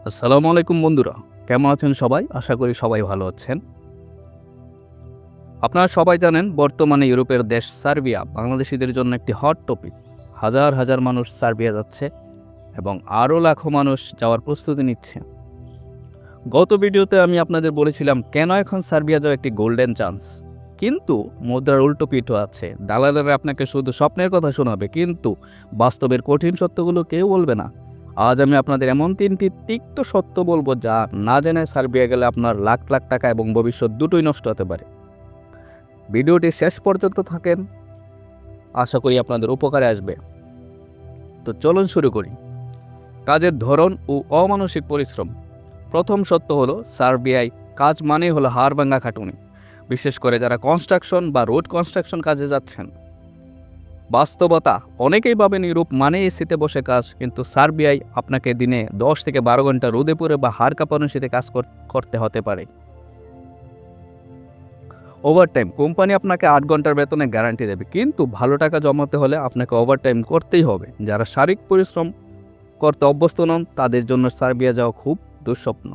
আসসালামু আলাইকুম বন্ধুরা, কেমন আছেন সবাই? আশা করি সবাই ভালো আছেন। আপনারা সবাই জানেন বর্তমানে ইউরোপের দেশ সার্বিয়া বাংলাদেশিদের জন্য একটি হট টপিক। হাজার হাজার মানুষ সার্বিয়া যাচ্ছে এবং আরও লাখো মানুষ যাওয়ার প্রস্তুতি নিচ্ছে। গত ভিডিওতে আমি আপনাদের বলেছিলাম কেন এখন সার্বিয়া যাওয়া একটি গোল্ডেন চান্স। কিন্তু মুদ্রার উল্টো পিঠও আছে। দালালেরা আপনাকে শুধু স্বপ্নের কথা শোনাবে, কিন্তু বাস্তবের কঠিন সত্যগুলো কেউ বলবে না। আজ আমি আপনাদের এমন 3টি তিক্ত সত্য বলবো যা না জেনে সার্বিয়া গেলে আপনার লাখ লাখ টাকা এবং ভবিষ্যৎ দুটোই নষ্ট হতে পারে। ভিডিওটি শেষ পর্যন্ত থাকেন, আশা করি আপনাদের উপকারে আসবে। তো চলুন শুরু করি। কাজের ধরন ও অমানসিক পরিশ্রম। প্রথম সত্য হলো সার্বিয়ায় কাজ মানেই হলো হাড় ভাঙা খাটুনি, বিশেষ করে যারা কনস্ট্রাকশন বা রোড কনস্ট্রাকশন কাজে যাচ্ছেন। বাস্তবতা, অনেকেই ভাবেন ইউরোপ মানে এসিতে বসে কাজ, কিন্তু সার্বিয়ায় আপনাকে দিনে 10 থেকে 12 ঘন্টা রোদে পড়ে বা হাড় কাঁপানো শীতে কাজ করতে হতে পারে। ওভারটাইম, কোম্পানি আপনাকে 8 ঘন্টার বেতনে গ্যারান্টি দেবে, কিন্তু ভালো টাকা জমাতে হলে আপনাকে ওভারটাইম করতেই হবে। যারা শারীরিক পরিশ্রম করতে অভ্যস্ত নন তাদের জন্য সার্বিয়া যাওয়া খুব দুঃস্বপ্ন।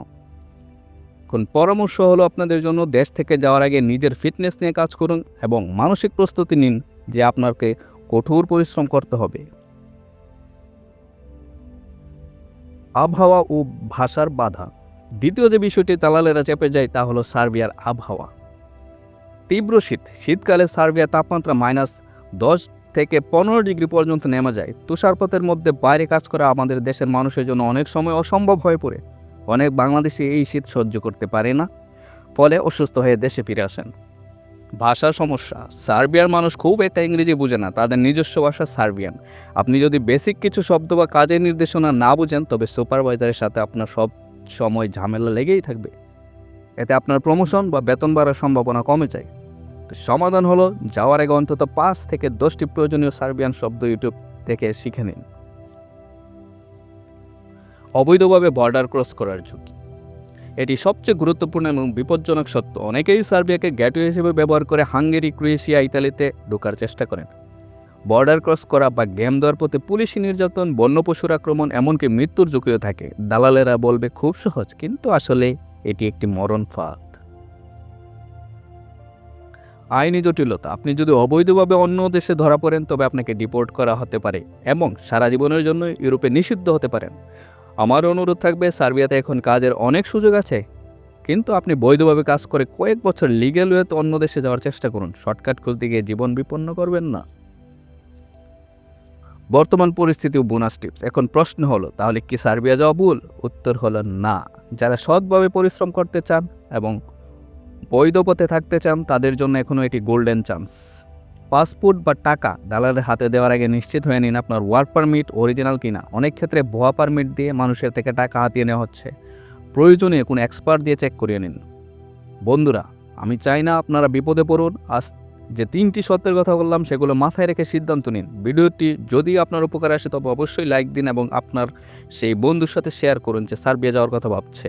এখন পরামর্শ হলো আপনাদের জন্য, দেশ থেকে যাওয়ার আগে নিজের ফিটনেস নিয়ে কাজ করুন এবং মানসিক প্রস্তুতি নিন যে আপনাকে কঠোর পরিশ্রম করতে হবে। আবহাওয়া ও ভাষার বাধা। দ্বিতীয় যে বিষয়টি দালালেরা চেপে যায় তা হলো সার্বিয়ার আবহাওয়া। তীব্র শীতকালে সার্বিয়ার তাপমাত্রা -10 থেকে 15 ডিগ্রি পর্যন্ত নেমে যায়। তুষারপাতের মধ্যে বাইরে কাজ করা আমাদের দেশের মানুষের জন্য অনেক সময় অসম্ভব হয়ে পড়ে। অনেক বাংলাদেশি এই শীত সহ্য করতে পারে না, ফলে অসুস্থ হয়ে দেশে ফিরে আসেন। ভাষার সমস্যা। সার্বিয়ার মানুষ খুব একটা ইংরেজি বোঝে না, তাদের নিজস্ব ভাষা সার্বিয়ান। আপনি যদি বেসিক কিছু শব্দ বা কাজের নির্দেশনা না বুঝেন, তবে সুপারভাইজারের সাথে আপনার সব সময় ঝামেলা লেগেই থাকবে। এতে আপনার প্রমোশন বা বেতন বাড়ার সম্ভাবনা কমে যায়। সমাধান হলো যাওয়ার আগে অন্তত 5 থেকে 10টি প্রয়োজনীয় সার্বিয়ান শব্দ ইউটিউব থেকে শিখে নিন। অবৈধভাবে বর্ডার ক্রস করার ঝুঁকি। এটি সবচেয়ে গুরুত্বপূর্ণ এবং বিপজ্জনক সত্য। অনেকেই সার্বিয়াকে গেটওয়ে হিসেবে ব্যবহার করে হাঙ্গেরি, ক্রোয়েশিয়া, ইতালিতে ঢোকার চেষ্টা করেন। বর্ডার ক্রস করা বা গেম দেওয়ার পথে পুলিশি নির্যাতন, বন্য পশুর আক্রমণ, এমনকি মৃত্যুর ঝুঁকিও থাকে। দালালেরা বলবে খুব সহজ, কিন্তু আসলে এটি একটি মরণ ফাঁদ। আইনি জটিলতা। আপনি যদি অবৈধভাবে অন্য দেশে ধরা পড়েন, তবে আপনাকে ডিপোর্ট করা হতে পারে এবং সারা জীবনের জন্য ইউরোপে নিষিদ্ধ হতে পারেন। আমার অনুরোধ থাকবে, সার্বিয়াতে এখন কাজের অনেক সুযোগ আছে, কিন্তু আপনি বৈধভাবে কাজ করে কয়েক বছর লিগ্যাল ওয়েতে অন্য দেশে যাওয়ার চেষ্টা করুন। শর্টকাট খুঁজতে গিয়ে জীবন বিপন্ন করবেন না। বর্তমান পরিস্থিতি ও বোনাস টিপস। এখন প্রশ্ন হলো, তাহলে কি সার্বিয়া যাওয়া ভুল? উত্তর হলো না। যারা সৎভাবে পরিশ্রম করতে চান এবং বৈধ পথে থাকতে চান তাদের জন্য এখনও এটি গোল্ডেন চান্স। পাসপোর্ট বা টাকা দালালের হাতে দেওয়ার আগে নিশ্চিত হয়ে নিন আপনার ওয়ার্ক পারমিট অরিজিনাল কিনা। অনেক ক্ষেত্রে ভুয়া পারমিট দিয়ে মানুষের থেকে টাকা হাতিয়ে নেওয়া হচ্ছে। প্রয়োজনে কোনো এক্সপার্ট দিয়ে চেক করিয়ে নিন। বন্ধুরা, আমি চাই না আপনারা বিপদে পড়ুন। আজ যে 3টি সত্যের কথা বললাম সেগুলো মাথায় রেখে সিদ্ধান্ত নিন। ভিডিওটি যদি আপনার উপকার আসে তবে অবশ্যই লাইক দিন এবং আপনার সেই বন্ধুর সাথে শেয়ার করুন যে সার্বিয়া যাওয়ার কথা ভাবছে।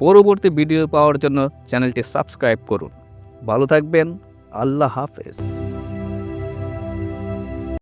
পরবর্তী ভিডিও পাওয়ার জন্য চ্যানেলটি সাবস্ক্রাইব করুন। ভালো থাকবেন। আল্লাহ হাফেজ।